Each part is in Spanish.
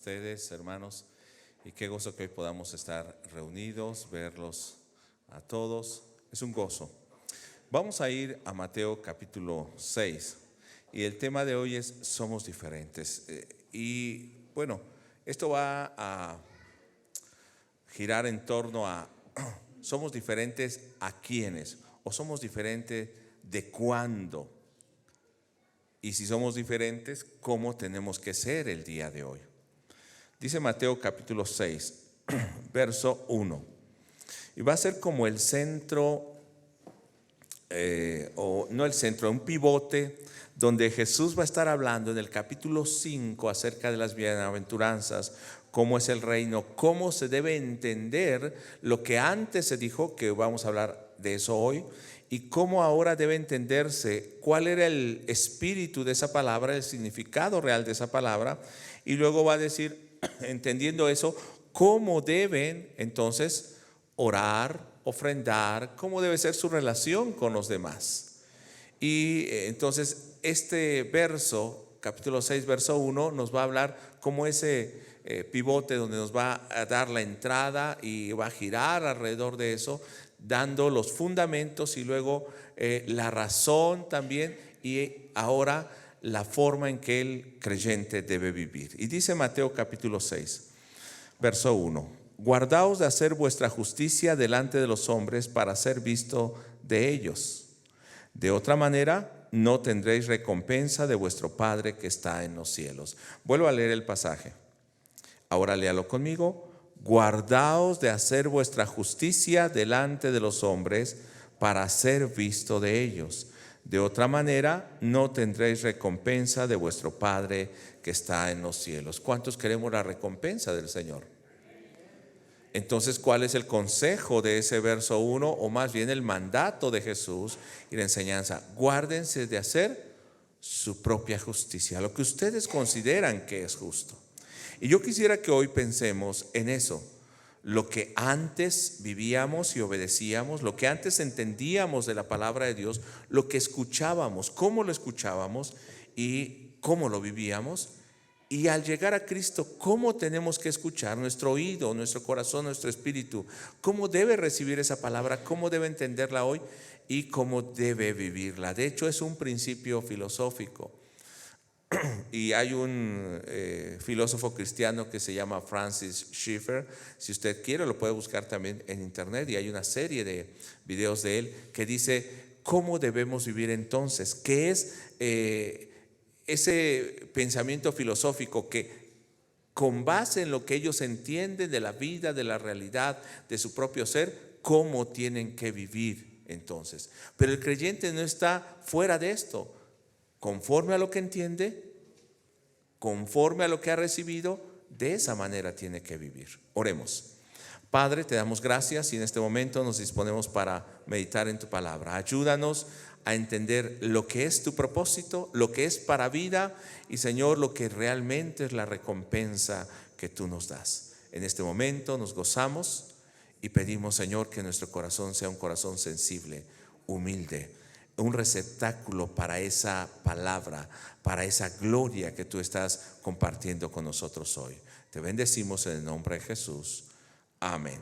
ustedes, hermanos, y qué gozo que hoy podamos estar reunidos, verlos a todos. Es un gozo. Vamos a ir a Mateo capítulo 6 y el tema de hoy es somos diferentes. Y bueno, esto va a girar en torno a somos diferentes a quiénes o somos diferentes de cuándo. Y si somos diferentes, ¿cómo tenemos que ser el día de hoy? Dice Mateo capítulo 6, verso 1. Y va a ser como el centro, o no el centro, un pivote, donde Jesús va a estar hablando en el capítulo 5 acerca de las bienaventuranzas, cómo es el reino, cómo se debe entender lo que antes se dijo, que vamos a hablar de eso hoy, y cómo ahora debe entenderse cuál era el espíritu de esa palabra, el significado real de esa palabra, y luego va a decir, entendiendo eso, cómo deben entonces orar, ofrendar, cómo debe ser su relación con los demás. Y entonces este verso, capítulo 6, verso 1, nos va a hablar como ese pivote donde nos va a dar la entrada y va a girar alrededor de eso, dando los fundamentos y luego la razón también, y ahora la forma en que el creyente debe vivir. Y dice Mateo capítulo 6, verso 1: guardaos de hacer vuestra justicia delante de los hombres para ser visto de ellos. De otra manera no tendréis recompensa de vuestro Padre que está en los cielos. Vuelvo a leer el pasaje. Ahora léalo conmigo. Guardaos de hacer vuestra justicia delante de los hombres para ser visto de ellos. De otra manera no tendréis recompensa de vuestro Padre que está en los cielos. ¿Cuántos queremos la recompensa del Señor? Entonces, ¿cuál es el consejo de ese verso 1? O más bien el mandato de Jesús y la enseñanza. Guárdense de hacer su propia justicia, lo que ustedes consideran que es justo. Y yo quisiera que hoy pensemos en eso, lo que antes vivíamos y obedecíamos, lo que antes entendíamos de la palabra de Dios, lo que escuchábamos, cómo lo escuchábamos y cómo lo vivíamos. Y al llegar a Cristo, ¿cómo tenemos que escuchar? Nuestro oído, nuestro corazón, nuestro espíritu, ¿cómo debe recibir esa palabra? ¿Cómo debe entenderla hoy? Y cómo debe vivirla. De hecho, es un principio filosófico. Y hay un filósofo cristiano que se llama Francis Schaeffer. Si usted quiere, lo puede buscar también en internet. Y hay una serie de videos de él que dice cómo debemos vivir entonces. ¿Qué es ese pensamiento filosófico que con base en lo que ellos entienden de la vida, de la realidad, de su propio ser, cómo tienen que vivir entonces? Pero el creyente no está fuera de esto. Conforme a lo que entiende, conforme a lo que ha recibido, de esa manera tiene que vivir. Oremos. Padre, te damos gracias y en este momento nos disponemos para meditar en tu palabra. Ayúdanos a entender lo que es tu propósito, lo que es para vida y, Señor, lo que realmente es la recompensa que tú nos das. En este momento nos gozamos y pedimos, Señor, que nuestro corazón sea un corazón sensible, humilde, un receptáculo para esa palabra, para esa gloria que tú estás compartiendo con nosotros hoy. Te bendecimos en el nombre de Jesús. Amén.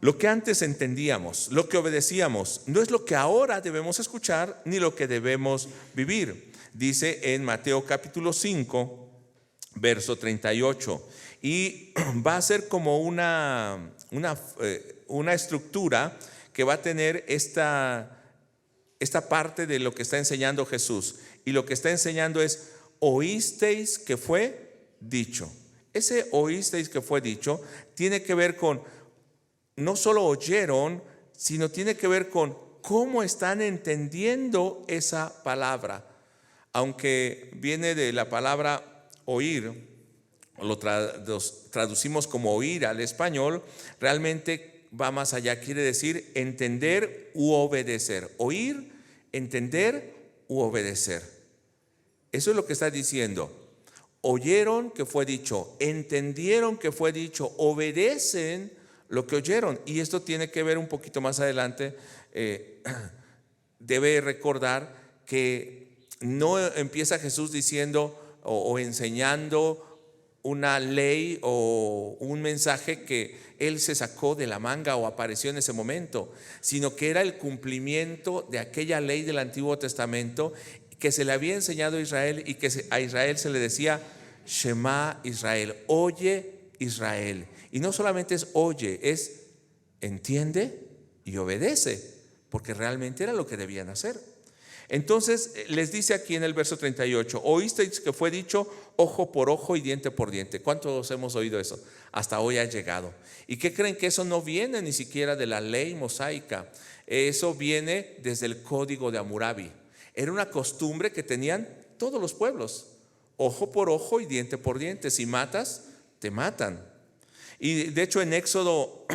Lo que antes entendíamos, lo que obedecíamos, no es lo que ahora debemos escuchar ni lo que debemos vivir. Dice en Mateo capítulo 5, verso 38. Y va a ser como una estructura que va a tener esta parte de lo que está enseñando Jesús. Y lo que está enseñando es: oísteis que fue dicho. Ese oísteis que fue dicho tiene que ver con, no solo oyeron, sino tiene que ver con cómo están entendiendo esa palabra. Aunque viene de la palabra oír, lo traducimos como oír al español, realmente va más allá, quiere decir entender u obedecer. Oír, entender u obedecer. Eso es lo que está diciendo. Oyeron que fue dicho, entendieron que fue dicho, obedecen lo que oyeron. Y esto tiene que ver un poquito más adelante. Debe recordar que no empieza Jesús diciendo o enseñando una ley o un mensaje que él se sacó de la manga o apareció en ese momento, sino que era el cumplimiento de aquella ley del Antiguo Testamento que se le había enseñado a Israel, y que a Israel se le decía Shema Israel, oye Israel. Y no solamente es oye, es entiende y obedece, porque realmente era lo que debían hacer. Entonces les dice aquí en el verso 38, oísteis que fue dicho ojo por ojo y diente por diente. ¿Cuántos hemos oído eso? Hasta hoy ha llegado. ¿Y qué creen? Que eso no viene ni siquiera de la ley mosaica. Eso viene desde el código de Hammurabi. Era una costumbre que tenían todos los pueblos. Ojo por ojo y diente por diente. Si matas, te matan. Y de hecho en Éxodo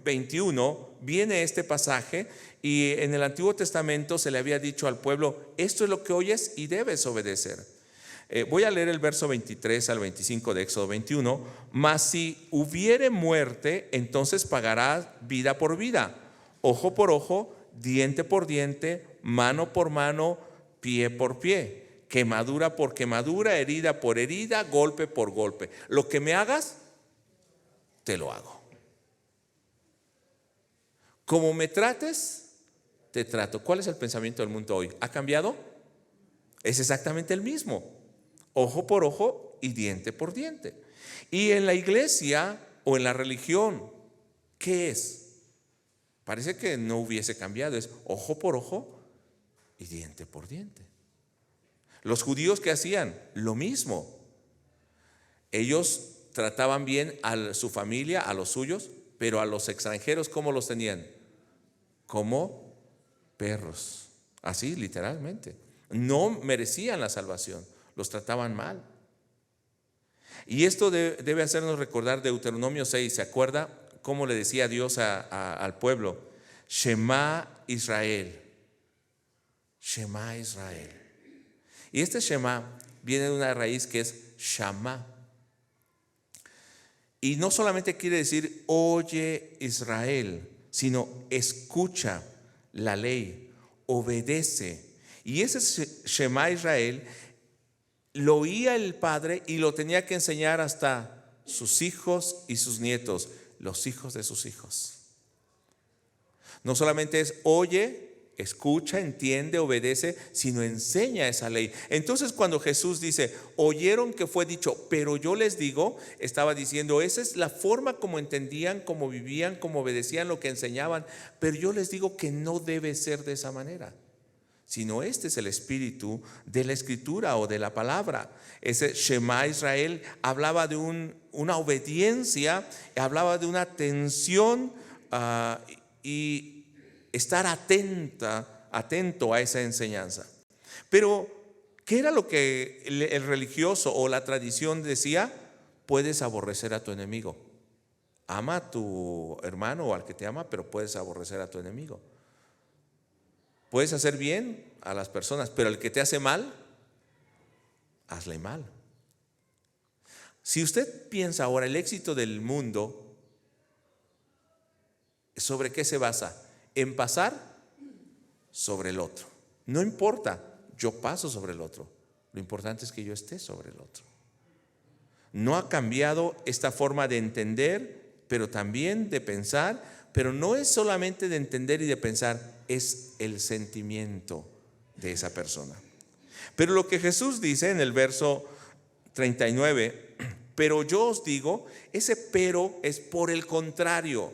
21 viene este pasaje, y en el Antiguo Testamento se le había dicho al pueblo, esto es lo que oyes y debes obedecer. Voy a leer el verso 23 al 25 de Éxodo 21. Mas si hubiere muerte, entonces pagarás vida por vida, ojo por ojo, diente por diente, mano por mano, pie por pie, quemadura por quemadura, herida por herida, golpe por golpe. Lo que me hagas, te lo hago. Como me trates, te trato. ¿Cuál es el pensamiento del mundo hoy? ¿Ha cambiado? Es exactamente el mismo. Ojo por ojo y diente por diente. Y en la iglesia o en la religión, ¿qué es? Parece que no hubiese cambiado. Es ojo por ojo y diente por diente. Los judíos, ¿qué hacían? Lo mismo. Ellos trataban bien a su familia, a los suyos, pero a los extranjeros, ¿cómo los tenían? Como perros, así literalmente. No merecían la salvación, los trataban mal. Y esto debe hacernos recordar Deuteronomio 6. ¿Se acuerda cómo le decía Dios al pueblo? Shema Israel, Shema Israel. Y este Shema viene de una raíz que es Shama. Y no solamente quiere decir oye Israel, sino escucha la ley, obedece. Y ese Shema Israel lo oía el padre y lo tenía que enseñar hasta sus hijos y sus nietos, los hijos de sus hijos. No solamente es oye, escucha, entiende, obedece, sino enseña esa ley. Entonces cuando Jesús dice, oyeron que fue dicho, pero yo les digo, estaba diciendo, esa es la forma como entendían, como vivían, como obedecían lo que enseñaban, pero yo les digo que no debe ser de esa manera, sino este es el espíritu de la escritura o de la palabra. Ese Shema Israel hablaba de una obediencia, hablaba de una atención y estar atento a esa enseñanza. Pero ¿qué era lo que el religioso o la tradición decía? Puedes aborrecer a tu enemigo. Ama a tu hermano o al que te ama, pero puedes aborrecer a tu enemigo. Puedes hacer bien a las personas, pero al que te hace mal, hazle mal. Si usted piensa ahora, el éxito del mundo, ¿sobre qué se basa? En pasar sobre el otro. No importa, yo paso sobre el otro. Lo importante es que yo esté sobre el otro. No ha cambiado esta forma de entender, pero también de pensar. Pero no es solamente de entender y de pensar, es el sentimiento de esa persona. Pero lo que Jesús dice en el verso 39, pero yo os digo, ese pero es por el contrario,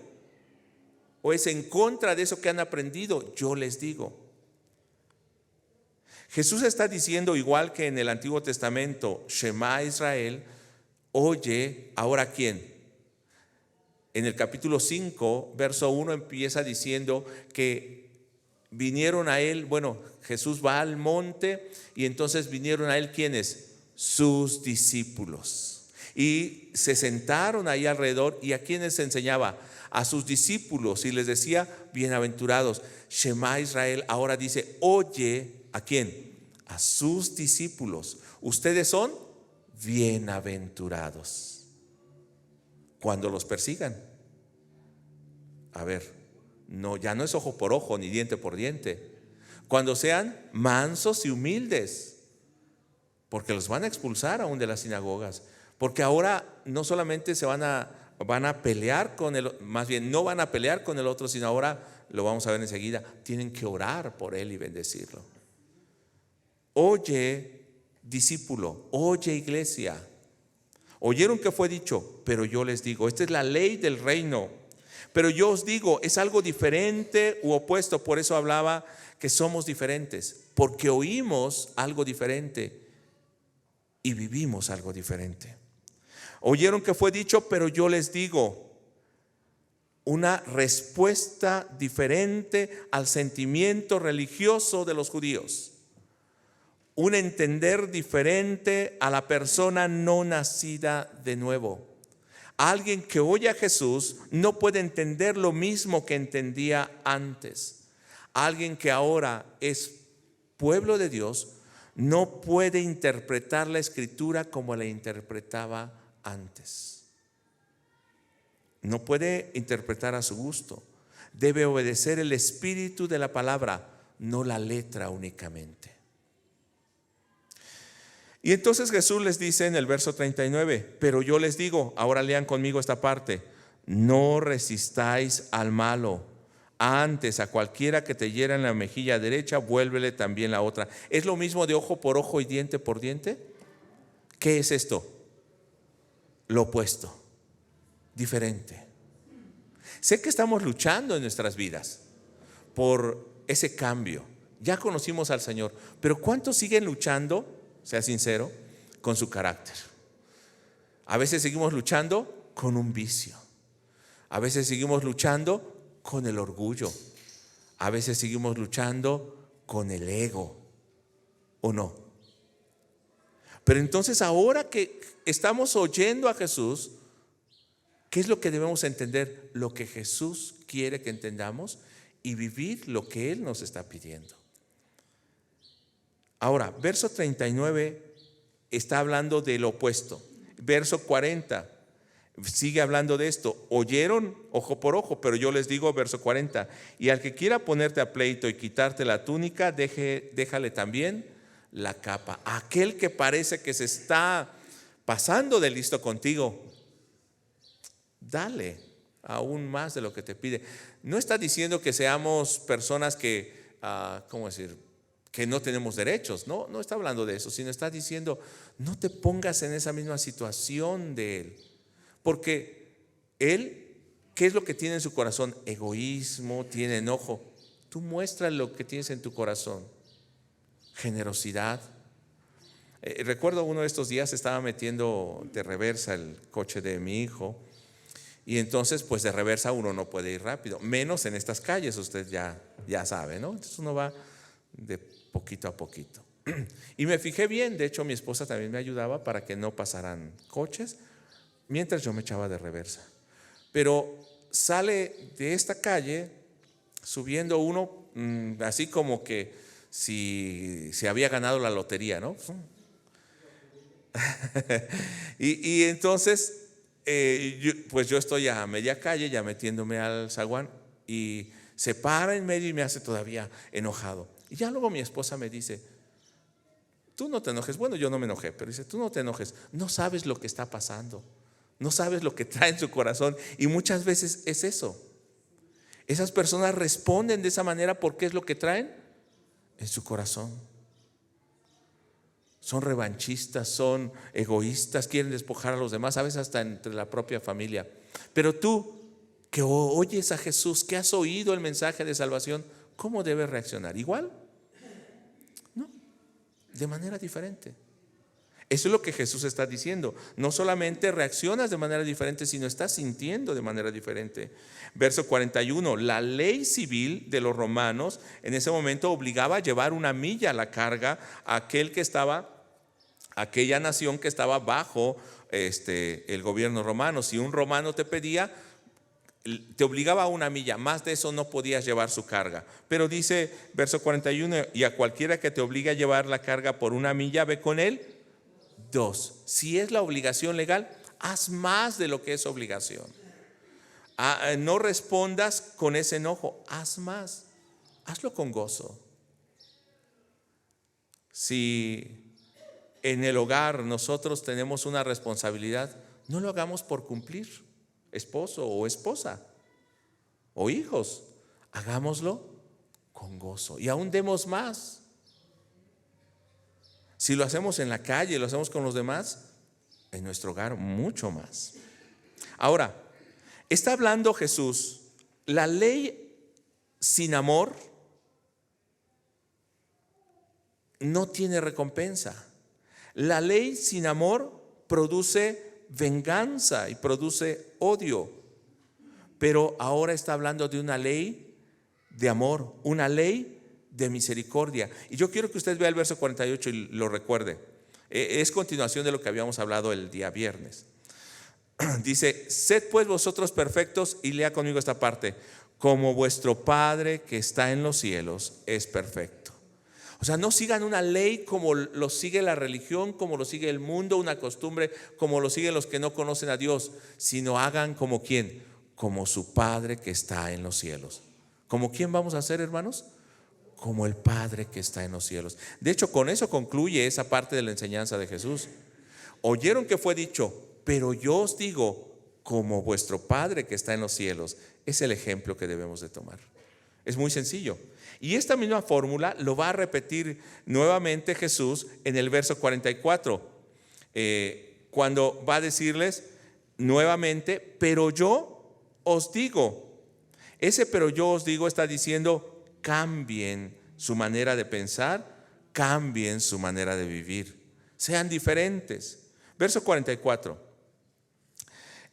o es en contra de eso que han aprendido, yo les digo. Jesús está diciendo, igual que en el Antiguo Testamento, Shema Israel, oye, ahora ¿quién? En el capítulo 5, verso 1 empieza diciendo que vinieron a él, Jesús va al monte y entonces vinieron a él, ¿quiénes? Sus discípulos. Y se sentaron ahí alrededor, y ¿a quiénes enseñaba? A sus discípulos, y les decía, bienaventurados. Shema Israel ahora dice, oye, ¿a quién? A sus discípulos. Ustedes son bienaventurados cuando los persigan. A ver, ya no es ojo por ojo ni diente por diente. Cuando sean mansos y humildes, porque los van a expulsar aún de las sinagogas. Porque ahora no solamente van a pelear con más bien no van a pelear con el otro, sino ahora, lo vamos a ver enseguida, tienen que orar por él y bendecirlo. Oye, discípulo, oye, iglesia. Oyeron que fue dicho, pero yo les digo, esta es la ley del reino. Pero yo os digo, es algo diferente u opuesto. Por eso hablaba que somos diferentes, porque oímos algo diferente y vivimos algo diferente. Oyeron que fue dicho, pero yo les digo, una respuesta diferente al sentimiento religioso de los judíos. Un entender diferente a la persona no nacida de nuevo. Alguien que oye a Jesús no puede entender lo mismo que entendía antes. Alguien que ahora es pueblo de Dios no puede interpretar la Escritura como la interpretaba antes. No puede interpretar a su gusto. Debe obedecer el espíritu de la palabra, no la letra únicamente. Y entonces Jesús les dice en el verso 39, pero yo les digo, ahora lean conmigo esta parte, no resistáis al malo, antes a cualquiera que te hiera en la mejilla derecha, vuélvele también la otra. ¿Es lo mismo de ojo por ojo y diente por diente? ¿Qué es esto? Lo opuesto, diferente. Sé que estamos luchando en nuestras vidas por ese cambio. Ya conocimos al Señor, pero ¿cuántos siguen luchando? Sea sincero, con su carácter. A veces seguimos luchando con un vicio. A veces seguimos luchando con el orgullo. A veces seguimos luchando con el ego. ¿O no? Pero entonces ahora que estamos oyendo a Jesús, ¿qué es lo que debemos entender? Lo que Jesús quiere que entendamos y vivir lo que Él nos está pidiendo. Ahora, verso 39 está hablando del opuesto. Verso 40 sigue hablando de esto. Oyeron ojo por ojo, pero yo les digo, verso 40, y al que quiera ponerte a pleito y quitarte la túnica, déjale también la capa. Aquel que parece que se está pasando de listo contigo, dale aún más de lo que te pide. No está diciendo que seamos personas que, ¿cómo decir?, que no tenemos derechos. No está hablando de eso, sino está diciendo, no te pongas en esa misma situación de él. Porque él, ¿qué es lo que tiene en su corazón? Egoísmo, tiene enojo. Tú muestras lo que tienes en tu corazón. Generosidad. Recuerdo uno de estos días estaba metiendo de reversa el coche de mi hijo. Y entonces pues de reversa uno no puede ir rápido, menos en estas calles, usted ya sabe, ¿no? Entonces uno va de poquito a poquito. Y me fijé bien, de hecho mi esposa también me ayudaba para que no pasaran coches mientras yo me echaba de reversa. Pero sale de esta calle subiendo uno así como que si se había ganado la lotería, ¿no? y entonces yo estoy a media calle ya metiéndome al zaguán y se para en medio y me hace todavía enojado. Y ya luego mi esposa me dice, tú no te enojes. Bueno, yo no me enojé, pero dice, tú no te enojes. No sabes lo que está pasando. No sabes lo que trae en su corazón. Y muchas veces es eso. Esas personas responden de esa manera porque es lo que traen en su corazón. Son revanchistas, son egoístas, quieren despojar a los demás, a veces hasta entre la propia familia. Pero tú que oyes a Jesús, que has oído el mensaje de salvación, ¿cómo debes reaccionar? ¿Igual? No, de manera diferente. Eso es lo que Jesús está diciendo. No solamente reaccionas de manera diferente, sino estás sintiendo de manera diferente. Verso 41, la ley civil de los romanos en ese momento obligaba a llevar una milla a la carga a aquella nación que estaba bajo el gobierno romano. Si un romano te pedía, te obligaba a una milla, más de eso no podías llevar su carga. Pero dice verso 41, y a cualquiera que te obligue a llevar la carga por una milla, ve con él 2. Si es la obligación legal, haz más de lo que es obligación. No respondas con ese enojo, haz más, hazlo con gozo. Si en el hogar nosotros tenemos una responsabilidad, no lo hagamos por cumplir, esposo o esposa o hijos, hagámoslo con gozo y aún demos más. Si lo hacemos en la calle, lo hacemos con los demás, en nuestro hogar mucho más. Ahora, está hablando Jesús, la ley sin amor no tiene recompensa. La ley sin amor produce venganza y produce odio. Pero ahora está hablando de una ley de amor, una ley de misericordia. Y yo quiero que usted vea el verso 48 y lo recuerde. Es continuación de lo que habíamos hablado el día viernes. Dice: sed pues vosotros perfectos, y lea conmigo esta parte, como vuestro Padre que está en los cielos es perfecto. O sea, no sigan una ley como lo sigue la religión, como lo sigue el mundo, una costumbre, como lo siguen los que no conocen a Dios, sino hagan como ¿quién? Como su Padre que está en los cielos. ¿Como quién vamos a ser, hermanos? Como el Padre que está en los cielos. De hecho, con eso concluye esa parte de la enseñanza de Jesús. Oyeron que fue dicho, pero yo os digo, como vuestro Padre que está en los cielos. Es el ejemplo que debemos de tomar. Es muy sencillo. Y esta misma fórmula lo va a repetir nuevamente Jesús en el verso 44, cuando va a decirles nuevamente, pero yo os digo. Ese pero yo os digo está diciendo, cambien su manera de pensar, cambien su manera de vivir, sean diferentes. Verso 44.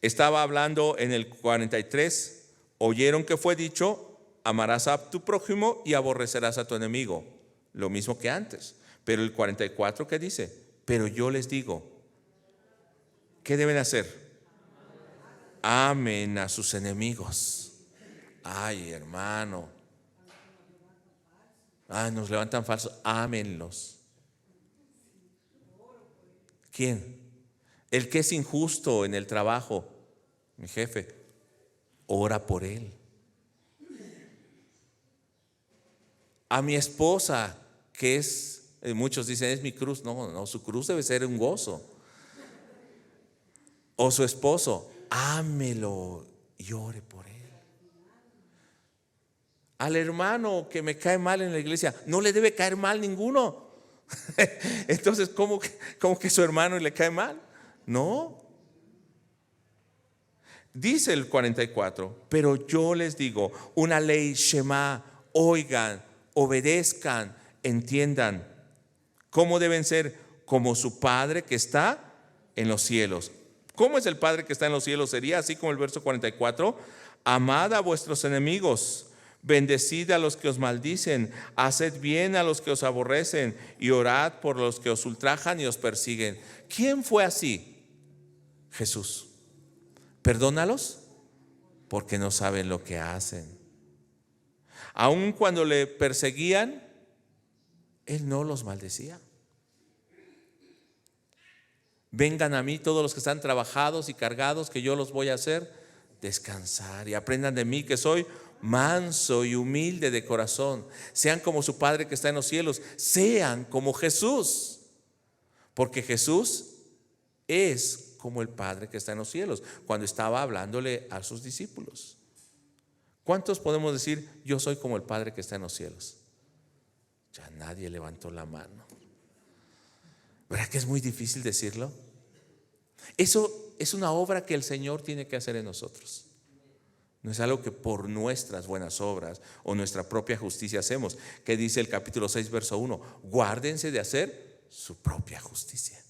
Estaba hablando en el 43, oyeron que fue dicho, amarás a tu prójimo y aborrecerás a tu enemigo. Lo mismo que antes. Pero el 44, ¿qué dice? Pero yo les digo, ¿qué deben hacer? Amen a sus enemigos. Ay, hermano. Nos levantan falsos. Ámenlos. ¿Quién? El que es injusto en el trabajo, mi jefe, ora por él. A mi esposa, que es, muchos dicen, es mi cruz. No, su cruz debe ser un gozo. O su esposo, ámelo y ore por él. Al hermano que me cae mal en la iglesia, no le debe caer mal ninguno. Entonces, ¿cómo que su hermano le cae mal? No. Dice el 44, pero yo les digo, una ley Shema, oigan, obedezcan, entiendan. ¿Cómo deben ser? Como su Padre que está en los cielos. ¿Cómo es el Padre que está en los cielos? Sería así como el verso 44, amad a vuestros enemigos, bendecid a los que os maldicen, haced bien a los que os aborrecen y orad por los que os ultrajan y os persiguen. ¿Quién fue así? Jesús. Perdónalos porque no saben lo que hacen. Aun cuando le perseguían, Él no los maldecía. Vengan a mí todos los que están trabajados y cargados, que yo los voy a hacer descansar. Y aprendan de mí, que soy manso y humilde de corazón. Sean como su Padre que está en los cielos. Sean como Jesús, porque Jesús es como el Padre que está en los cielos, cuando estaba hablándole a sus discípulos. ¿Cuántos podemos decir, yo soy como el Padre que está en los cielos? Ya nadie levantó la mano. ¿Verdad que es muy difícil decirlo? Eso es una obra que el Señor tiene que hacer en nosotros. No es algo que por nuestras buenas obras o nuestra propia justicia hacemos. Que dice el capítulo 6, verso 1, guárdense de hacer su propia justicia.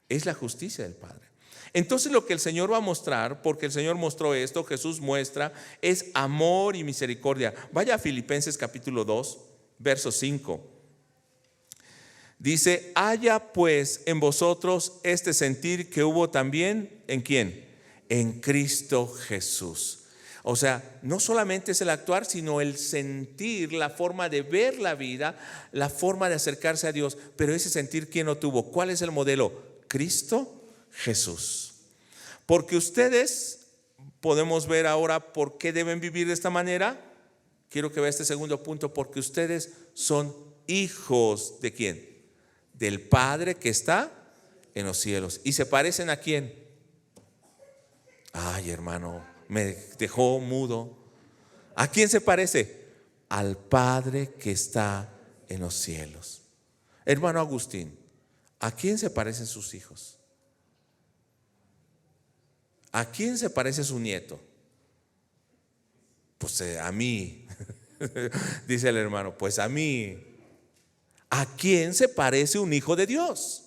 Es la justicia del Padre. Entonces lo que el Señor va a mostrar, porque el Señor mostró esto, Jesús muestra, es amor y misericordia. Vaya a Filipenses capítulo 2, verso 5. Dice, haya pues en vosotros este sentir que hubo también, ¿en quién? En Cristo Jesús. O sea, no solamente es el actuar, sino el sentir, la forma de ver la vida, la forma de acercarse a Dios. Pero ese sentir, ¿quién lo tuvo? ¿Cuál es el modelo? Cristo Jesús. Porque ustedes, podemos ver ahora por qué deben vivir de esta manera. Quiero que vea este segundo punto, porque ustedes son hijos ¿de quién? del Padre que está en los cielos. ¿Y se parecen a quién? Ay, hermano, me dejó mudo. ¿A quién se parece? Al Padre que está en los cielos. Hermano Agustín, ¿a quién se parecen sus hijos? ¿A quién se parece su nieto? Pues a mí. Dice el hermano, pues a mí. ¿A quién se parece un hijo de Dios?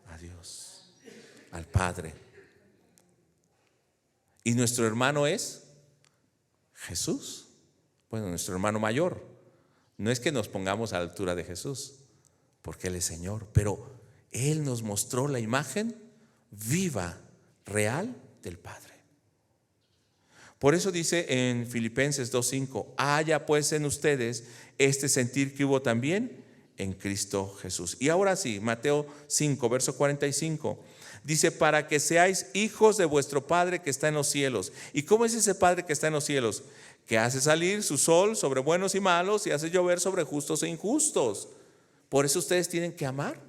A Dios, al Padre. ¿Y nuestro hermano es? Jesús. Bueno, nuestro hermano mayor. No es que nos pongamos a la altura de Jesús, porque Él es Señor, pero Él nos mostró la imagen viva, real del Padre. Por eso dice en Filipenses 2:5, haya pues en ustedes este sentir que hubo también en Cristo Jesús. Y ahora sí, Mateo 5, verso 45, dice, para que seáis hijos de vuestro Padre que está en los cielos. ¿Y cómo es ese Padre que está en los cielos? Que hace salir su sol sobre buenos y malos y hace llover sobre justos e injustos. Por eso ustedes tienen que amar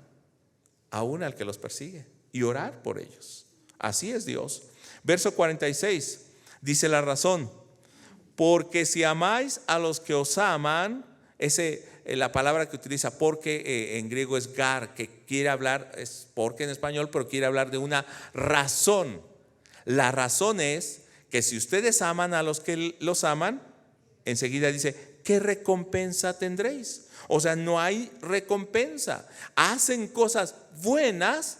aún al que los persigue y orar por ellos. Así es Dios. Verso 46 dice la razón, porque si amáis a los que os aman, la palabra que utiliza porque en griego es gar, que quiere hablar, es porque en español, pero quiere hablar de una razón. La razón es que si ustedes aman a los que los aman, enseguida dice, ¿qué recompensa tendréis? O sea, no hay recompensa. Hacen cosas buenas,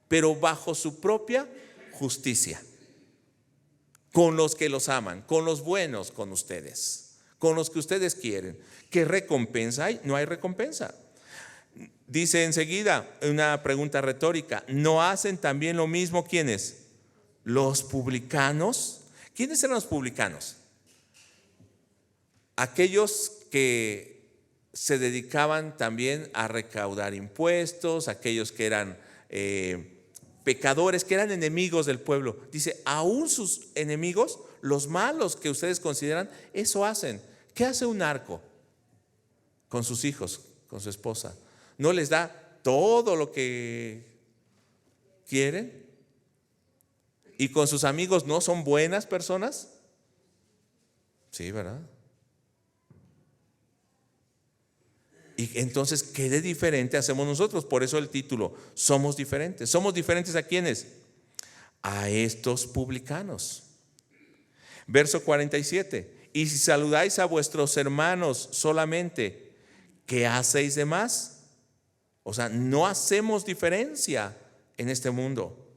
pero bajo su propia justicia. Con los que los aman, con los buenos, con ustedes, con los que ustedes quieren. ¿Qué recompensa hay? No hay recompensa. Dice enseguida una pregunta retórica, ¿no hacen también lo mismo quiénes? Los publicanos. ¿Quiénes eran los publicanos? Aquellos que se dedicaban también a recaudar impuestos, aquellos que eran pecadores, que eran enemigos del pueblo. Dice, aún sus enemigos, los malos que ustedes consideran, eso hacen. ¿Qué hace un narco con sus hijos, con su esposa? ¿No les da todo lo que quieren? ¿Y con sus amigos no son buenas personas? Sí, ¿verdad? Y entonces, ¿qué de diferente hacemos nosotros? Por eso el título, somos diferentes. ¿Somos diferentes a quiénes? A estos publicanos. Verso 47. Y si saludáis a vuestros hermanos solamente, ¿qué hacéis de más? O sea, no hacemos diferencia en este mundo.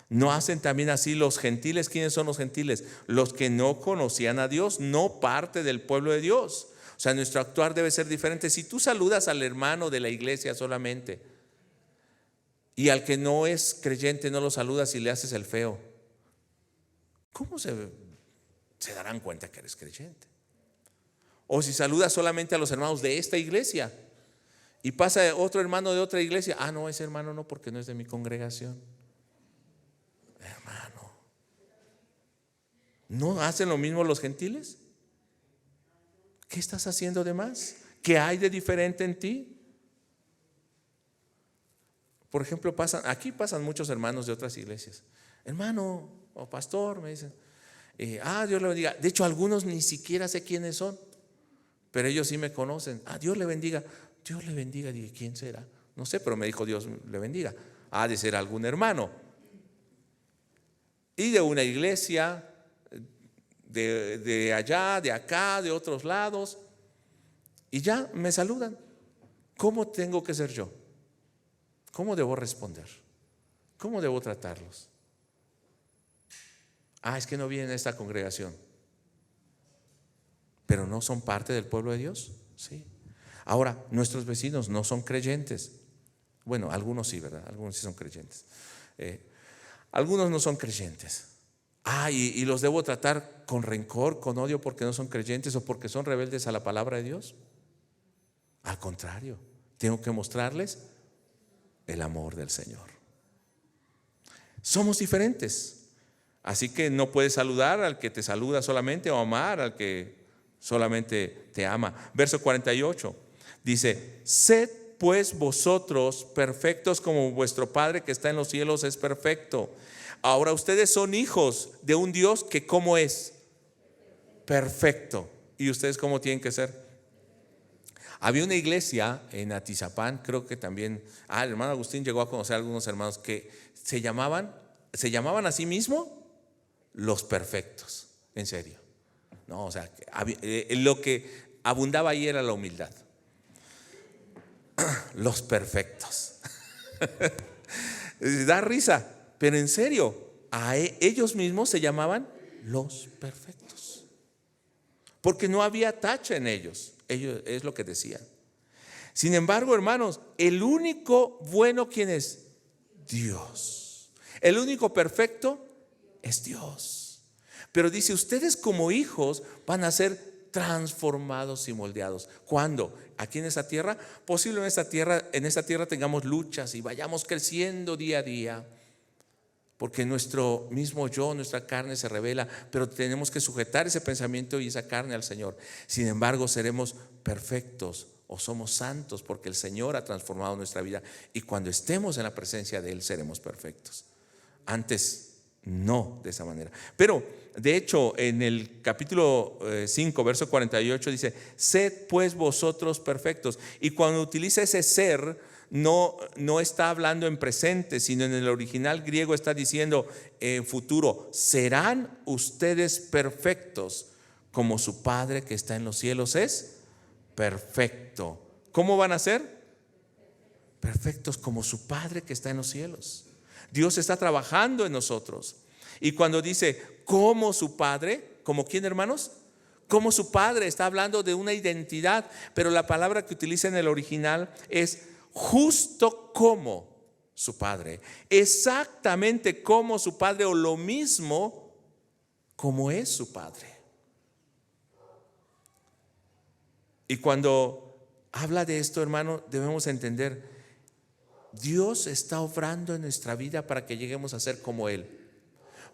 ¿No hacen también así los gentiles? ¿Quiénes son los gentiles? Los que no conocían a Dios, no parte del pueblo de Dios. O sea, nuestro actuar debe ser diferente. Si tú saludas al hermano de la iglesia solamente y al que no es creyente no lo saludas y le haces el feo, ¿cómo se darán cuenta que eres creyente? O si saludas solamente a los hermanos de esta iglesia y pasa otro hermano de otra iglesia, no, ese hermano no, porque no es de mi congregación. Hermano, ¿no hacen lo mismo los gentiles? ¿Qué estás haciendo de más? ¿Qué hay de diferente en ti? Por ejemplo, aquí pasan muchos hermanos de otras iglesias. Hermano o pastor, me dicen, Dios le bendiga. De hecho, algunos ni siquiera sé quiénes son, pero ellos sí me conocen. Dios le bendiga. Dios le bendiga. Dije, ¿quién será? No sé, pero me dijo Dios le bendiga. Ha de ser algún hermano. Y de una iglesia, de allá, de acá, de otros lados, y ya me saludan. ¿Cómo tengo que ser yo? ¿Cómo debo responder? ¿Cómo debo tratarlos? Es que no vienen a esta congregación, pero no son parte del pueblo de Dios. Sí. Ahora, nuestros vecinos no son creyentes. Bueno, algunos sí, ¿verdad? Algunos sí son creyentes. Algunos no son creyentes. Y los debo tratar con rencor, con odio porque no son creyentes o porque son rebeldes a la palabra de Dios. Al contrario, tengo que mostrarles el amor del Señor. Somos diferentes. Así que no puedes saludar al que te saluda solamente o amar al que solamente te ama. Verso 48 dice, sed pues vosotros perfectos como vuestro Padre que está en los cielos es perfecto. Ahora ustedes son hijos de un Dios que ¿cómo es? Perfecto. ¿Y ustedes cómo tienen que ser? Había una iglesia en Atizapán, creo que también, el hermano Agustín llegó a conocer a algunos hermanos que se llamaban a sí mismos los perfectos, en serio. No, o sea, lo que abundaba ahí era la humildad. Los perfectos. Da risa, pero en serio, ellos mismos se llamaban los perfectos, porque no había tacha en ellos. Ellos es lo que decían. Sin embargo, hermanos, el único bueno, ¿quién es? Dios. El único perfecto es Dios. Pero dice, ustedes como hijos van a ser transformados y moldeados. ¿Cuándo? Aquí en esta tierra. Posible en esta tierra tengamos luchas y vayamos creciendo día a día, porque nuestro mismo yo, nuestra carne se revela, pero tenemos que sujetar ese pensamiento y esa carne al Señor. Sin embargo, seremos perfectos o somos santos porque el Señor ha transformado nuestra vida, y cuando estemos en la presencia de Él seremos perfectos. Antes no de esa manera. Pero de hecho en el capítulo 5 verso 48 dice: sed pues vosotros perfectos. Y cuando utiliza ese ser, no está hablando en presente, sino en el original griego está diciendo en futuro: serán ustedes perfectos como su Padre que está en los cielos es perfecto. ¿Cómo van a ser? Perfectos como su Padre que está en los cielos. Dios está trabajando en nosotros. Y cuando dice como su Padre, ¿como quién, hermanos? Como su Padre, está hablando de una identidad, pero la palabra que utiliza en el original es justo como su Padre, exactamente como su Padre, o lo mismo como es su Padre. Y cuando habla de esto, hermano, debemos entender: Dios está obrando en nuestra vida para que lleguemos a ser como Él.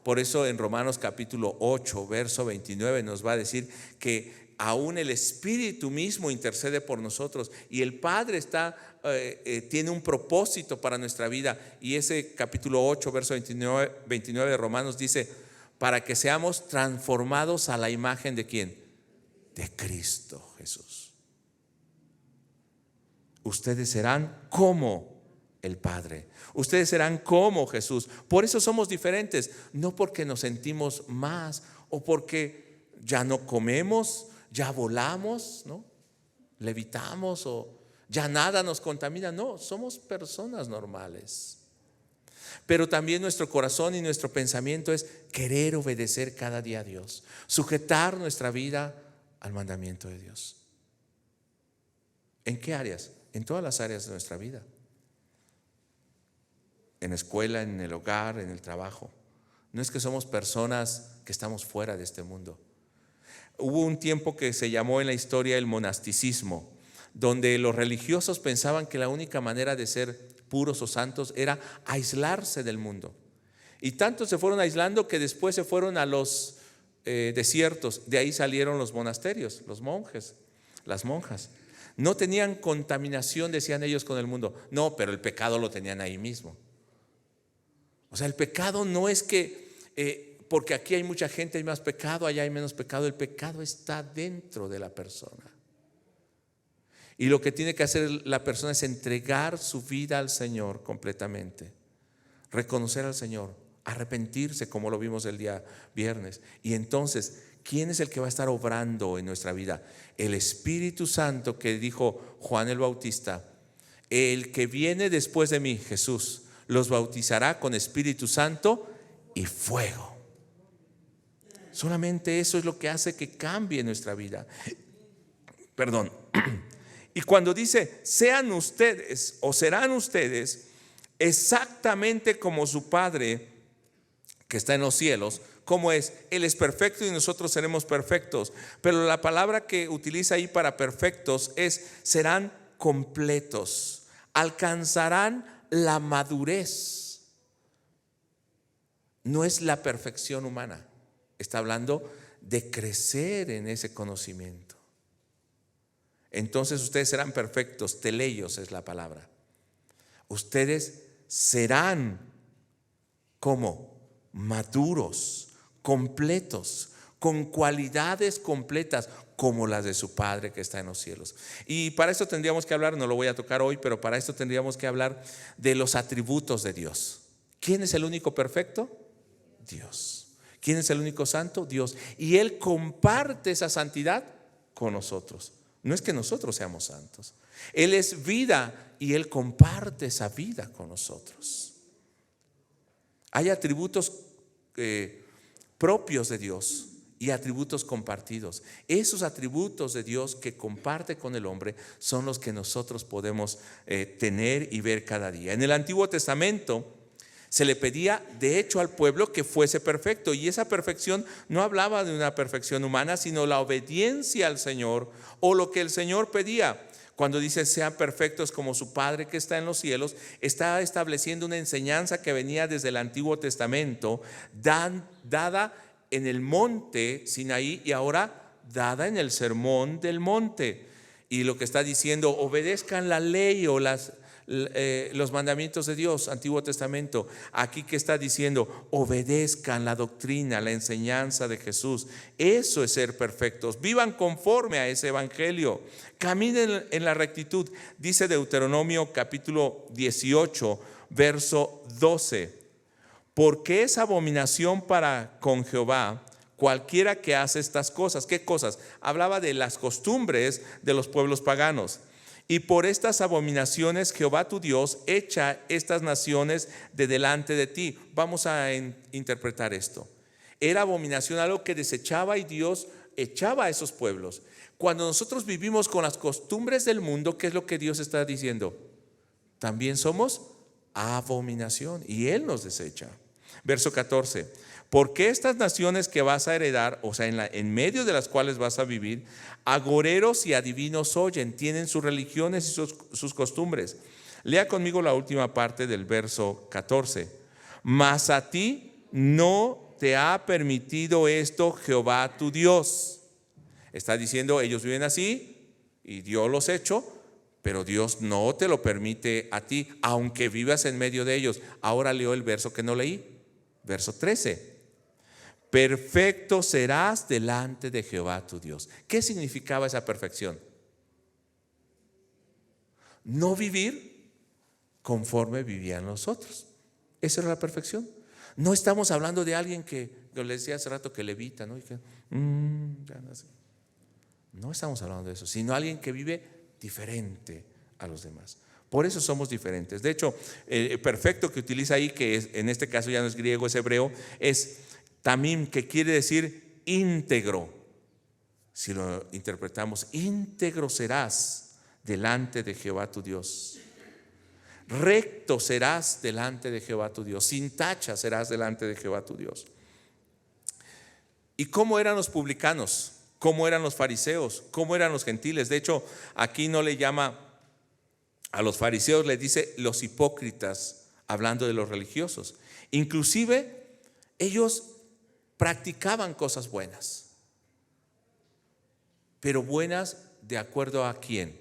Por eso en Romanos capítulo 8 verso 29 nos va a decir que aún el Espíritu mismo intercede por nosotros, y el Padre tiene un propósito para nuestra vida. Y ese capítulo 8 verso 29 de Romanos dice: para que seamos transformados a la imagen de ¿quién? De Cristo Jesús. Ustedes serán como el Padre, ustedes serán como Jesús. Por eso somos diferentes, no porque nos sentimos más o porque ya no comemos, ya volamos, ¿no? Levitamos o ya nada nos contamina. No, somos personas normales. Pero también nuestro corazón y nuestro pensamiento es querer obedecer cada día a Dios, sujetar nuestra vida al mandamiento de Dios. ¿En qué áreas? En todas las áreas de nuestra vida. En la escuela, en el hogar, en el trabajo. No es que somos personas que estamos fuera de este mundo. Hubo un tiempo que se llamó en la historia el monasticismo, donde los religiosos pensaban que la única manera de ser puros o santos era aislarse del mundo. Y tanto se fueron aislando que después se fueron a los desiertos. De ahí salieron los monasterios, los monjes, las monjas. No tenían contaminación, decían ellos, con el mundo. No, pero el pecado lo tenían ahí mismo. O sea, el pecado no es que porque aquí hay mucha gente hay más pecado, allá hay menos pecado. El pecado está dentro de la persona. Y lo que tiene que hacer la persona es entregar su vida al Señor completamente, reconocer al Señor, arrepentirse, como lo vimos el día viernes. Y entonces, ¿quién es el que va a estar obrando en nuestra vida? El Espíritu Santo, que dijo Juan el Bautista: el que viene después de mí, Jesús, los bautizará con Espíritu Santo y fuego. Solamente eso es lo que hace que cambie nuestra vida. Perdón. Y cuando dice sean ustedes o serán ustedes exactamente como su Padre que está en los cielos, ¿cómo es? Él es perfecto y nosotros seremos perfectos. Pero la palabra que utiliza ahí para perfectos es serán completos, alcanzarán la madurez. No es la perfección humana, está hablando de crecer en ese conocimiento. entonces ustedes serán perfectos. Teleios es la palabra. Ustedes serán como maduros, completos, con cualidades completas como las de su Padre que está en los cielos. Y para esto tendríamos que hablar, no lo voy a tocar hoy, pero para esto tendríamos que hablar de los atributos de Dios. ¿Quién es el único perfecto? Dios. ¿Quién es el único santo? Dios. Y Él comparte esa santidad con nosotros. No es que nosotros seamos santos. Él es vida y Él comparte esa vida con nosotros. Hay atributos propios de Dios y atributos compartidos. Esos atributos de Dios que comparte con el hombre son los que nosotros podemos tener y ver cada día. En el Antiguo Testamento se le pedía de hecho al pueblo que fuese perfecto, y esa perfección no hablaba de una perfección humana, sino la obediencia al Señor o lo que el Señor pedía. Cuando dice sean perfectos como su Padre que está en los cielos, está estableciendo una enseñanza que venía desde el Antiguo Testamento, dada en el monte Sinaí y ahora dada en el sermón del monte. Y lo que está diciendo, obedezcan la ley o los mandamientos de Dios, Antiguo Testamento. Aquí que está diciendo, obedezcan la doctrina, la enseñanza de Jesús. Eso es ser perfectos. Vivan conforme a ese evangelio. Caminen en la rectitud. Dice Deuteronomio capítulo 18, verso 12. Porque es abominación para con Jehová cualquiera que hace estas cosas. ¿Qué cosas? Hablaba de las costumbres de los pueblos paganos. Y por estas abominaciones Jehová tu Dios echa estas naciones de delante de ti. Vamos a interpretar esto. Era abominación, algo que desechaba, y Dios echaba a esos pueblos. Cuando nosotros vivimos con las costumbres del mundo, ¿qué es lo que Dios está diciendo? También somos abominación y Él nos desecha. Verso 14. Porque estas naciones que vas a heredar, o sea, en medio de las cuales vas a vivir, agoreros y adivinos oyen, tienen sus religiones y sus costumbres. Lea conmigo la última parte del verso 14. Mas a ti no te ha permitido esto Jehová tu Dios. Está diciendo, ellos viven así y Dios los echó, pero Dios no te lo permite a ti, aunque vivas en medio de ellos. Ahora leo el verso que no leí, verso 13. Perfecto serás delante de Jehová tu Dios. ¿Qué significaba esa perfección? No vivir conforme vivían los otros. Esa era la perfección. No estamos hablando de alguien que, yo les decía hace rato, que levita, ¿no? Y que, no estamos hablando de eso, sino alguien que vive diferente a los demás. Por eso somos diferentes. De hecho, el perfecto que utiliza ahí, que es, en este caso ya no es griego, es hebreo, es tamim, que quiere decir íntegro. Si lo interpretamos, íntegro serás delante de Jehová tu Dios. Recto serás delante de Jehová tu Dios. Sin tacha serás delante de Jehová tu Dios. ¿Y cómo eran los publicanos? ¿Cómo eran los fariseos? ¿Cómo eran los gentiles? De hecho, aquí no le llama a los fariseos, le dice los hipócritas, hablando de los religiosos. Inclusive ellos practicaban cosas buenas, pero buenas de acuerdo a quién.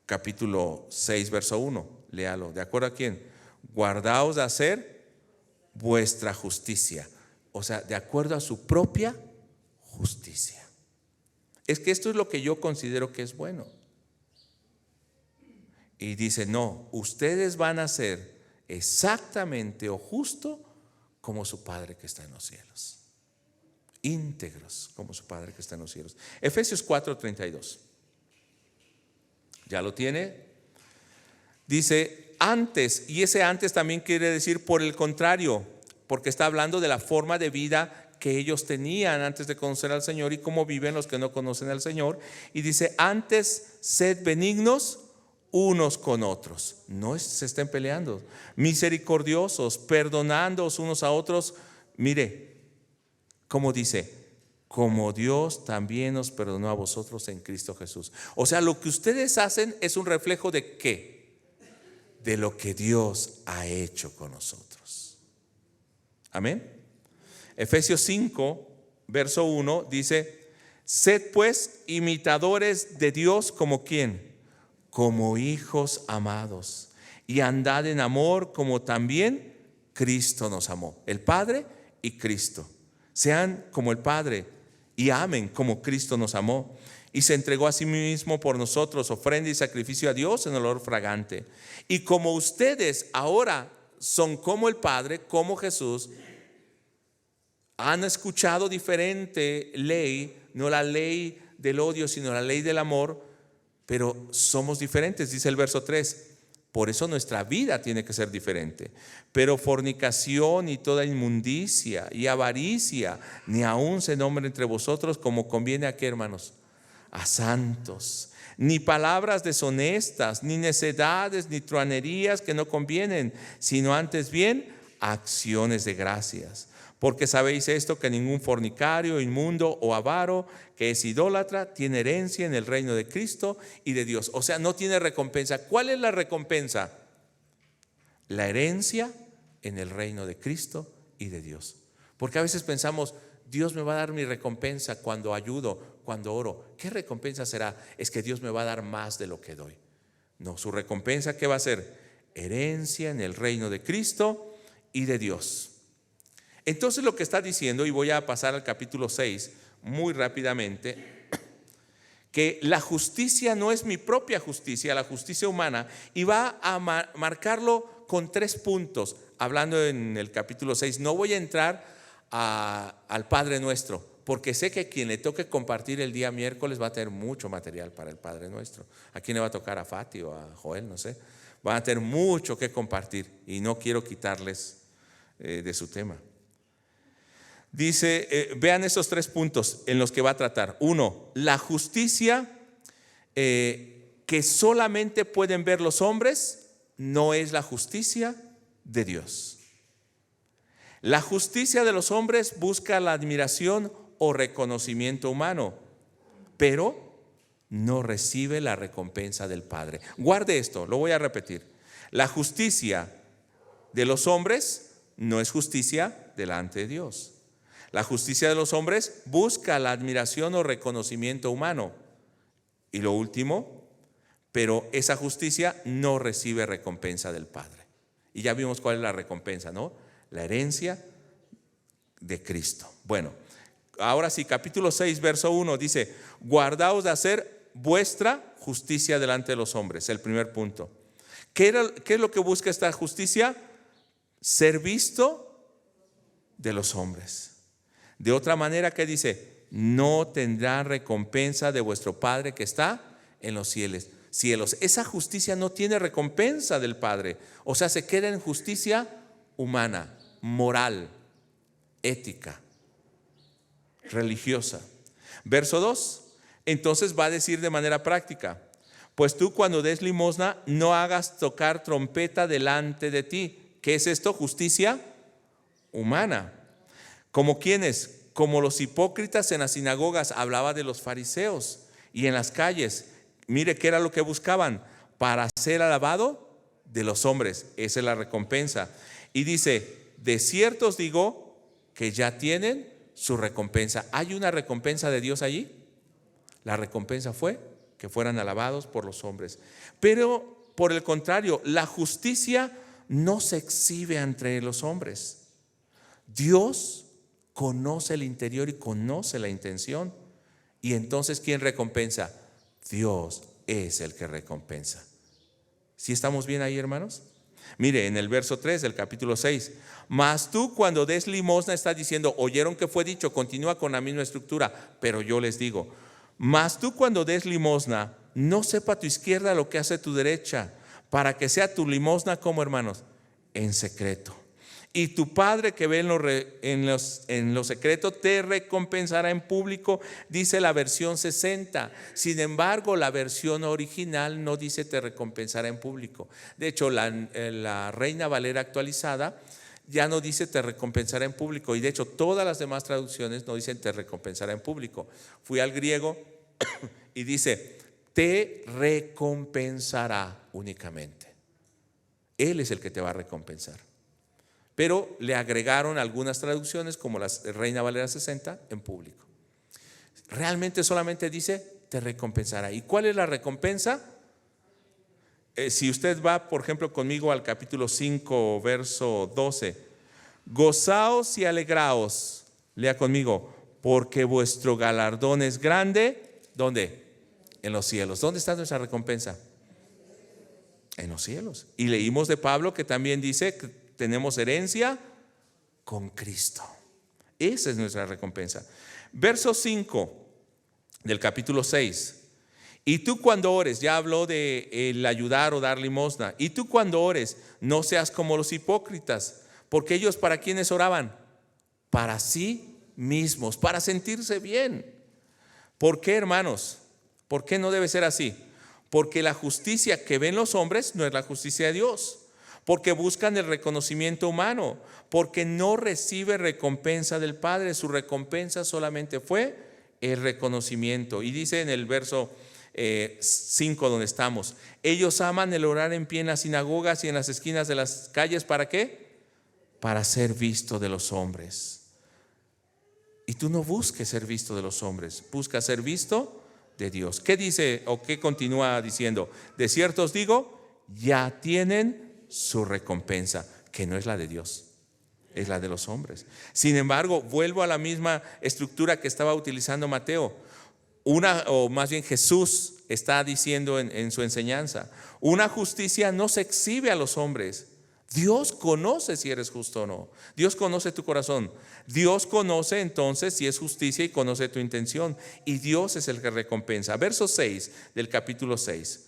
Capítulo 6, verso 1, léalo. ¿De acuerdo a quién? Guardaos de hacer vuestra justicia. O sea, de acuerdo a su propia justicia. Es que esto es lo que yo considero que es bueno. Y dice, no, ustedes van a ser exactamente o justo como su Padre que está en los cielos. Íntegros como su Padre que está en los cielos. Efesios 4:32. ¿Ya lo tiene? Dice antes, y ese antes también quiere decir por el contrario, porque está hablando de la forma de vida que ellos tenían antes de conocer al Señor y cómo viven los que no conocen al Señor. Y dice, antes sed benignos unos con otros, no se estén peleando, misericordiosos, perdonándoos unos a otros. Mire, como dice, como Dios también os perdonó a vosotros en Cristo Jesús. O sea, lo que ustedes hacen es un reflejo de ¿qué? De lo que Dios ha hecho con nosotros. Amén. Efesios 5, verso 1 dice, Sed pues imitadores de Dios como ¿quién? Como hijos amados. Y andad en amor como también Cristo nos amó. El Padre y Cristo. Sean como el Padre y amen como Cristo nos amó. Y se entregó a sí mismo por nosotros, ofrenda y sacrificio a Dios en olor fragante. Y como ustedes ahora son como el Padre, como Jesús, han escuchado diferente ley, no la ley del odio, sino la ley del amor, pero somos diferentes, dice el verso 3. Por eso nuestra vida tiene que ser diferente. Pero fornicación y toda inmundicia y avaricia, ni aún se nombra entre vosotros como conviene a qué, hermanos, a santos. Ni palabras deshonestas, ni necedades, ni truanerías que no convienen, sino antes bien acciones de gracias. Porque sabéis esto, que ningún fornicario, inmundo o avaro que es idólatra tiene herencia en el reino de Cristo y de Dios. O sea, no tiene recompensa. ¿Cuál es la recompensa? La herencia en el reino de Cristo y de Dios. Porque a veces pensamos, Dios me va a dar mi recompensa cuando ayudo, cuando oro. ¿Qué recompensa será? Es que Dios me va a dar más de lo que doy. No, su recompensa, ¿qué va a ser? Herencia en el reino de Cristo y de Dios. Entonces lo que está diciendo, y voy a pasar al capítulo 6 muy rápidamente, que la justicia no es mi propia justicia, la justicia humana, y va a marcarlo con 3 puntos, hablando en el capítulo 6. No voy a entrar al Padre Nuestro, porque sé que quien le toque compartir el día miércoles va a tener mucho material para el Padre Nuestro. ¿A quién le va a tocar? ¿A Fati o a Joel? No sé. Van a tener mucho que compartir y no quiero quitarles de su tema. Dice, vean esos 3 puntos en los que va a tratar. 1, la justicia que solamente pueden ver los hombres no es la justicia de Dios. La justicia de los hombres busca la admiración o reconocimiento humano, pero no recibe la recompensa del Padre. Guarde esto, lo voy a repetir. La justicia de los hombres no es justicia delante de Dios. La justicia de los hombres busca la admiración o reconocimiento humano. Y lo último, pero esa justicia no recibe recompensa del Padre. Y ya vimos cuál es la recompensa, ¿no? La herencia de Cristo. Bueno, ahora sí, capítulo 6, verso 1 dice, guardaos de hacer vuestra justicia delante de los hombres. El primer punto. ¿Qué es lo que busca esta justicia? Ser visto de los hombres. De otra manera, ¿qué dice? No tendrán recompensa de vuestro Padre que está en los cielos. Esa justicia no tiene recompensa del Padre. O sea, se queda en justicia humana, moral, ética, religiosa. Verso 2, entonces va a decir de manera práctica, pues tú cuando des limosna no hagas tocar trompeta delante de ti. ¿Qué es esto? Justicia humana. ¿Como quiénes? Como los hipócritas en las sinagogas, hablaba de los fariseos, y en las calles. Mire qué era lo que buscaban, para ser alabado de los hombres. Esa es la recompensa. Y dice, de cierto os digo que ya tienen su recompensa. ¿Hay una recompensa de Dios allí? La recompensa fue que fueran alabados por los hombres. Pero por el contrario, la justicia no se exhibe entre los hombres. Dios conoce el interior y conoce la intención. Y entonces, ¿quién recompensa? Dios es el que recompensa. ¿Sí estamos bien ahí, hermanos? Mire, en el verso 3 del capítulo 6, mas tú cuando des limosna, está diciendo, oyeron que fue dicho, continúa con la misma estructura, pero yo les digo, mas tú cuando des limosna, no sepa tu izquierda lo que hace tu derecha, para que sea tu limosna como, hermanos, en secreto. Y tu Padre que ve en lo secreto te recompensará en público, dice la versión 60. Sin embargo, la versión original no dice te recompensará en público. De hecho, la Reina Valera actualizada ya no dice te recompensará en público. Y de hecho, todas las demás traducciones no dicen te recompensará en público. Fui al griego y dice te recompensará únicamente. Él es el que te va a recompensar. Pero le agregaron algunas traducciones, como la Reina Valera 60, en público. realmente solamente dice, te recompensará. ¿Y cuál es la recompensa? Si usted va, por ejemplo, conmigo al capítulo 5, verso 12. Gozaos y alegraos, lea conmigo, porque vuestro galardón es grande. ¿Dónde? En los cielos. ¿Dónde está nuestra recompensa? En los cielos. Y leímos de Pablo que también dice que tenemos herencia con Cristo. Esa es nuestra recompensa. Verso 5 del capítulo 6. Y tú cuando ores, ya habló de el ayudar o dar limosna. Y tú cuando ores, no seas como los hipócritas, porque ellos, ¿para quiénes oraban? Para sí mismos, para sentirse bien. ¿Por qué, hermanos? ¿Por qué no debe ser así? Porque la justicia que ven los hombres no es la justicia de Dios. Porque buscan el reconocimiento humano. Porque no recibe recompensa del Padre. Su recompensa solamente fue el reconocimiento. Y dice en el verso 5 donde estamos: ellos aman el orar en pie en las sinagogas y en las esquinas de las calles. ¿Para qué? Para ser visto de los hombres. Y tú no busques ser visto de los hombres, busca ser visto de Dios. ¿Qué dice o qué continúa diciendo? De cierto os digo, ya tienen su recompensa, que no es la de Dios, es la de los hombres. Sin embargo, vuelvo a la misma estructura que estaba utilizando Mateo. O más bien Jesús está diciendo en su enseñanza, una justicia no se exhibe a los hombres. Dios conoce si eres justo o no. Dios conoce tu corazón. Dios conoce entonces si es justicia y conoce tu intención. Y Dios es el que recompensa. Verso 6 del capítulo 6.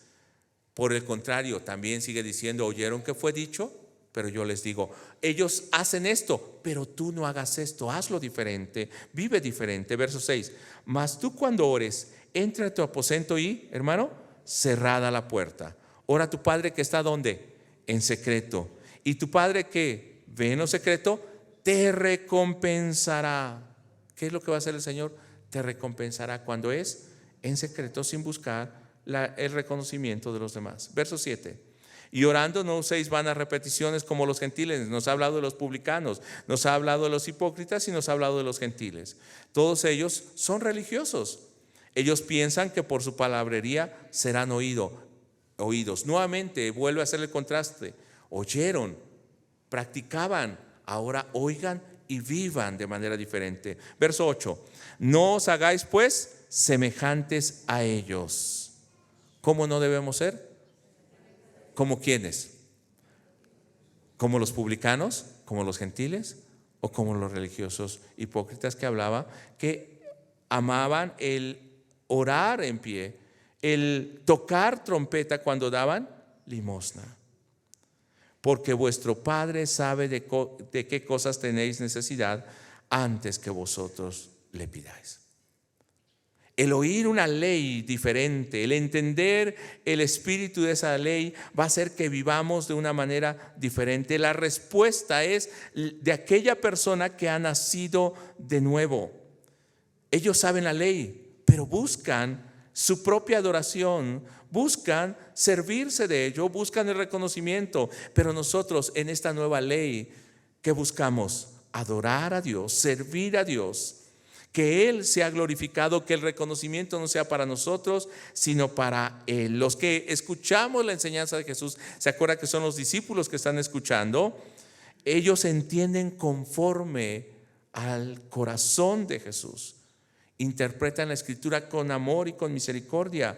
Por el contrario, también sigue diciendo, ¿oyeron que fue dicho? Pero yo les digo, ellos hacen esto, pero tú no hagas esto, hazlo diferente, vive diferente. Verso 6, mas tú cuando ores, entra a tu aposento y, hermano, cerrada la puerta. Ora a tu Padre que está ¿dónde? En secreto. Y tu Padre que ve en lo secreto, te recompensará. ¿Qué es lo que va a hacer el Señor? Te recompensará cuando es en secreto, sin buscar el reconocimiento de los demás. Verso 7. Y orando no uséis vanas repeticiones como los gentiles. Nos ha hablado de los publicanos, nos ha hablado de los hipócritas y nos ha hablado de los gentiles. Todos ellos son religiosos. Ellos piensan que por su palabrería serán oídos. Nuevamente vuelve a hacer el contraste. Oyeron, practicaban, ahora oigan y vivan de manera diferente. Verso 8. No os hagáis pues semejantes a ellos. ¿Cómo no debemos ser? ¿Como quiénes? ¿Como los publicanos? ¿Como los gentiles? ¿O como los religiosos hipócritas que hablaba? Que amaban el orar en pie, el tocar trompeta cuando daban limosna. Porque vuestro Padre sabe de qué cosas tenéis necesidad antes que vosotros le pidáis. El oír una ley diferente, el entender el espíritu de esa ley va a hacer que vivamos de una manera diferente. La respuesta es de aquella persona que ha nacido de nuevo. Ellos saben la ley, pero buscan su propia adoración, buscan servirse de ello, buscan el reconocimiento. Pero nosotros en esta nueva ley, ¿qué buscamos? Adorar a Dios, servir a Dios. Que Él sea glorificado, que el reconocimiento no sea para nosotros, sino para Él. Los que escuchamos la enseñanza de Jesús, ¿se acuerda que son los discípulos que están escuchando? Ellos entienden conforme al corazón de Jesús. Interpretan la Escritura con amor y con misericordia.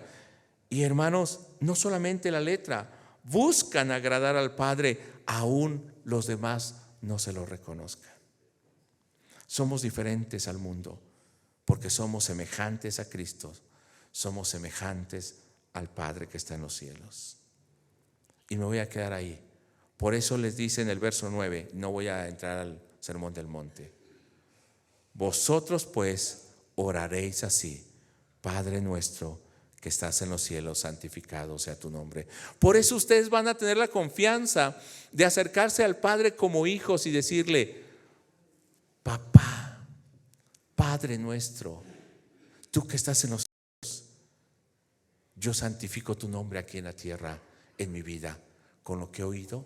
Y hermanos, no solamente la letra, buscan agradar al Padre, aún los demás no se lo reconozcan. Somos diferentes al mundo porque somos semejantes a Cristo, somos semejantes al Padre que está en los cielos. Y me voy a quedar ahí. Por eso les dice en el verso 9, no voy a entrar al sermón del monte. Vosotros pues oraréis así: Padre nuestro que estás en los cielos, santificado sea tu nombre. Por eso ustedes van a tener la confianza de acercarse al Padre como hijos y decirle: Papá, Padre nuestro, tú que estás en los cielos, yo santifico tu nombre aquí en la tierra, en mi vida, con lo que he oído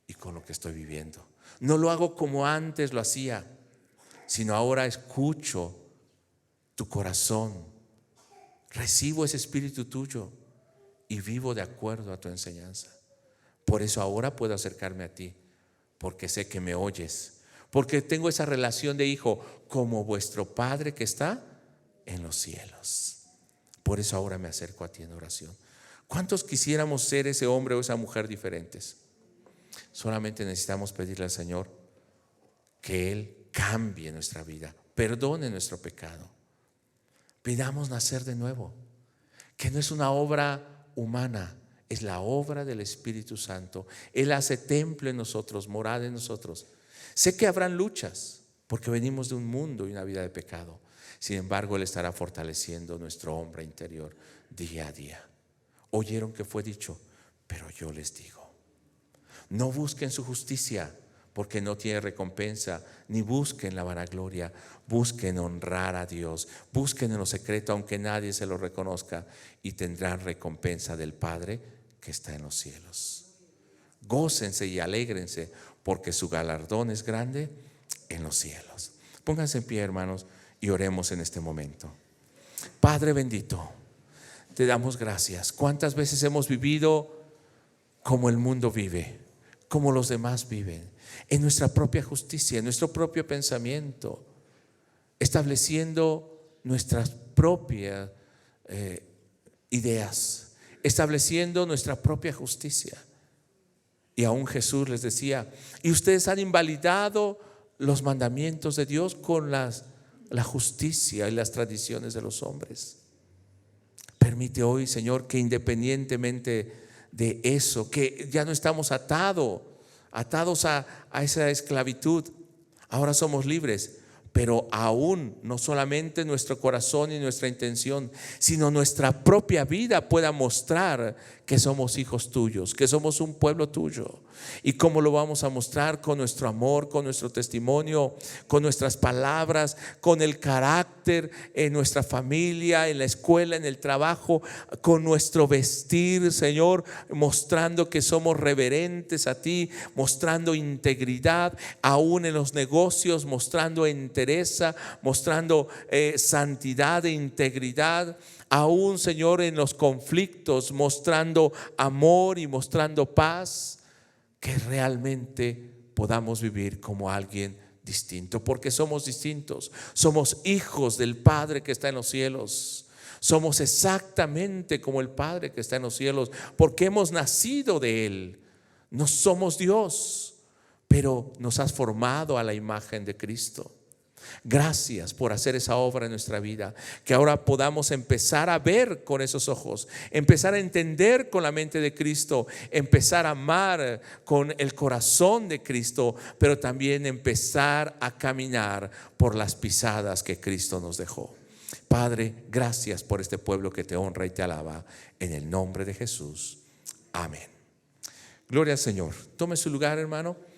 y con lo que estoy viviendo. No lo hago como antes lo hacía, sino ahora escucho tu corazón. Recibo ese espíritu tuyo y vivo de acuerdo a tu enseñanza. Por eso ahora puedo acercarme a ti, porque sé que me oyes, porque tengo esa relación de hijo, como vuestro Padre que está en los cielos. Por eso ahora me acerco a ti en oración. ¿Cuántos quisiéramos ser ese hombre o esa mujer diferentes? Solamente necesitamos pedirle al Señor que Él cambie nuestra vida, perdone nuestro pecado. Pidamos nacer de nuevo, que no es una obra humana, es la obra del Espíritu Santo. Él hace templo en nosotros, morada en nosotros. Sé que habrán luchas, porque venimos de un mundo y una vida de pecado. Sin embargo, Él estará fortaleciendo nuestro hombre interior día a día. Oyeron que fue dicho, pero yo les digo: no busquen su justicia, porque no tiene recompensa, ni busquen la vanagloria. Busquen honrar a Dios, busquen en lo secreto, aunque nadie se lo reconozca, y tendrán recompensa del Padre que está en los cielos. Gócense y alégrense, porque su galardón es grande en los cielos. Pónganse en pie, hermanos, y oremos en este momento. Padre bendito, te damos gracias. ¿Cuántas veces hemos vivido como el mundo vive, como los demás viven, en nuestra propia justicia, en nuestro propio pensamiento, estableciendo nuestras propias ideas, estableciendo nuestra propia justicia? Y aún Jesús les decía: y ustedes han invalidado los mandamientos de Dios con la justicia y las tradiciones de los hombres. Permite hoy, Señor, que independientemente de eso, que ya no estamos atados a esa esclavitud, ahora somos libres. Pero aún no solamente nuestro corazón y nuestra intención, sino nuestra propia vida pueda mostrar que somos hijos tuyos, que somos un pueblo tuyo. ¿Y cómo lo vamos a mostrar? Con nuestro amor, con nuestro testimonio, con nuestras palabras, con el carácter en nuestra familia, en la escuela, en el trabajo, con nuestro vestir, Señor, mostrando que somos reverentes a ti, mostrando integridad, aún en los negocios, mostrando entereza, mostrando santidad e integridad, aún, Señor, en los conflictos, mostrando amor y mostrando paz. Que realmente podamos vivir como alguien distinto, porque somos distintos. Somos hijos del Padre que está en los cielos. Somos exactamente como el Padre que está en los cielos, porque hemos nacido de Él. No somos Dios, pero nos has formado a la imagen de Cristo. Gracias por hacer esa obra en nuestra vida, que ahora podamos empezar a ver con esos ojos, empezar a entender con la mente de Cristo, empezar a amar con el corazón de Cristo, pero también empezar a caminar por las pisadas que Cristo nos dejó. Padre, gracias por este pueblo que te honra y te alaba, en el nombre de Jesús. Amén. Gloria al Señor. Tome su lugar, hermano.